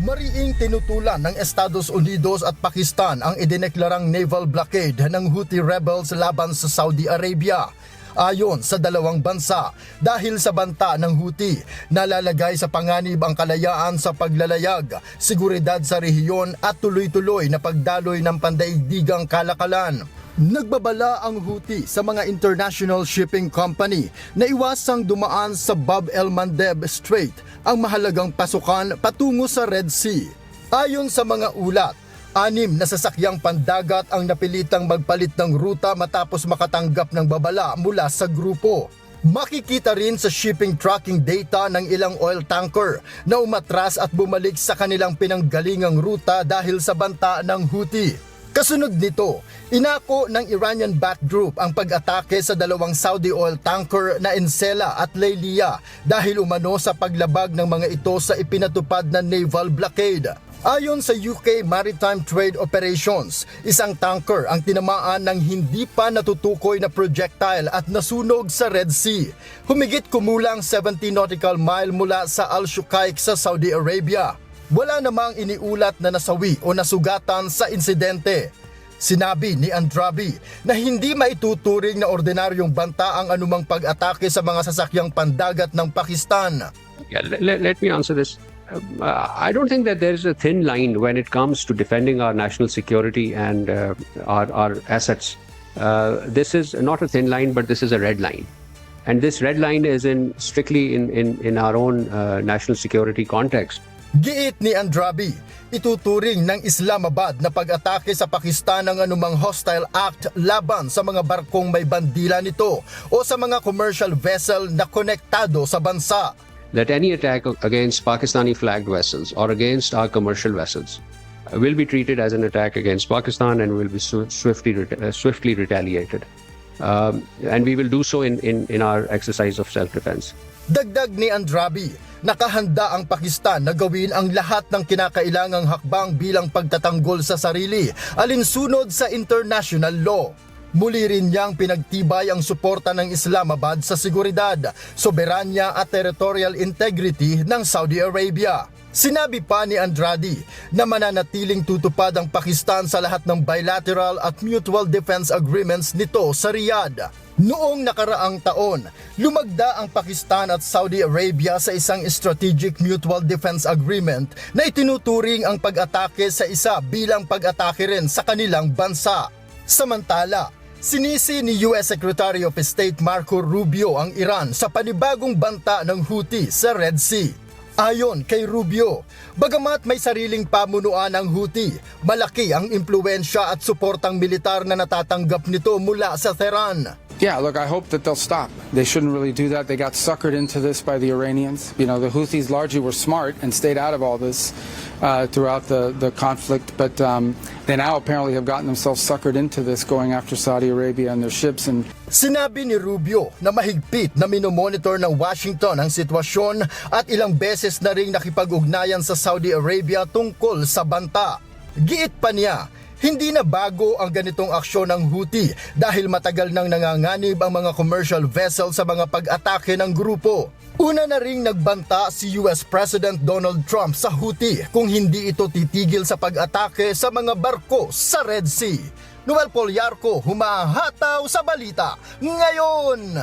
Mariing tinutulan ng Estados Unidos at Pakistan ang idineklarang naval blockade ng Houthi rebels laban sa Saudi Arabia. Ayon sa dalawang bansa, dahil sa banta ng Houthi, nalalagay sa panganib ang kalayaan sa paglalayag, seguridad sa rehiyon at tuloy-tuloy na pagdaloy ng pandaigdigang kalakalan. Nagbabala ang Houthi sa mga international shipping company na iwasang dumaan sa Bab el-Mandeb Strait, ang mahalagang pasukan patungo sa Red Sea. Ayon sa mga ulat, 6 na sasakyang pandagat ang napilitang magpalit ng ruta matapos makatanggap ng babala mula sa grupo. Makikita rin sa shipping tracking data ng ilang oil tanker na umatras at bumalik sa kanilang pinanggalingang ruta dahil sa banta ng Houthi. Kasunod nito, inako ng Iranian-backed group ang pag-atake sa dalawang Saudi oil tanker na Ensela at Leyliya dahil umano sa paglabag ng mga ito sa ipinatupad na naval blockade. Ayon sa UK Maritime Trade Operations, isang tanker ang tinamaan ng hindi pa natutukoy na projectile at nasunog sa Red Sea. Humigit kumulang 70 nautical mile mula sa Al-Shuqaiq sa Saudi Arabia. Wala namang iniulat na nasawi o nasugatan sa insidente. Sinabi ni Andrabi na hindi maituturing na ordinaryong banta ang anumang pag-atake sa mga sasakyang pandagat ng Pakistan. Yeah, let me answer this. I don't think that there is a thin line when it comes to defending our national security and our assets. This is not a thin line, but this is a red line. And this red line is strictly in our own national security context. Giit ni Andrabi, ituturing ng Islamabad na pag-atake sa Pakistan ang anumang hostile act laban sa mga barkong may bandila nito o sa mga commercial vessel na konektado sa bansa. That any attack against Pakistani flagged vessels or against our commercial vessels will be treated as an attack against Pakistan and will be swiftly retaliated. And we will do so in our exercise of self-defense. Dagdag ni Andrabi, nakahanda ang Pakistan na gawin ang lahat ng kinakailangang hakbang bilang pagtatanggol sa sarili, alinsunod sa international law. Muli rin niyang pinagtibay ang suporta ng Islamabad sa seguridad, soberanya at territorial integrity ng Saudi Arabia. Sinabi pa ni Andrade na mananatiling tutupad ang Pakistan sa lahat ng bilateral at mutual defense agreements nito sa Riyadh. Noong nakaraang taon, lumagda ang Pakistan at Saudi Arabia sa isang strategic mutual defense agreement na itinuturing ang pag-atake sa isa bilang pag-atake rin sa kanilang bansa. Samantala, sinisi ni US Secretary of State Marco Rubio ang Iran sa panibagong banta ng Houthi sa Red Sea. Ayon kay Rubio, bagamat may sariling pamunuan ng Houthi, malaki ang impluwensya at suportang militar na natatanggap nito mula sa Tehran. Yeah, look, I hope that they'll stop. They shouldn't really do that. They got suckered into this by the Iranians. You know, the Houthis largely were smart and stayed out of all this throughout the conflict. But they now apparently have gotten themselves suckered into this, going after Saudi Arabia and their ships. And Sinabi ni Rubio na mahigpit na minomonitor ng Washington ang sitwasyon at ilang beses na ring nakipag-ugnayan sa Saudi Arabia tungkol sa banta. Giit pa niya, hindi na bago ang ganitong aksyon ng Houthi dahil matagal nang nanganganib ang mga commercial vessel sa mga pag-atake ng grupo. Una na ring nagbanta si US President Donald Trump sa Houthi kung hindi ito titigil sa pag-atake sa mga barko sa Red Sea. Noel Poliarco, humahataw sa balita ngayon.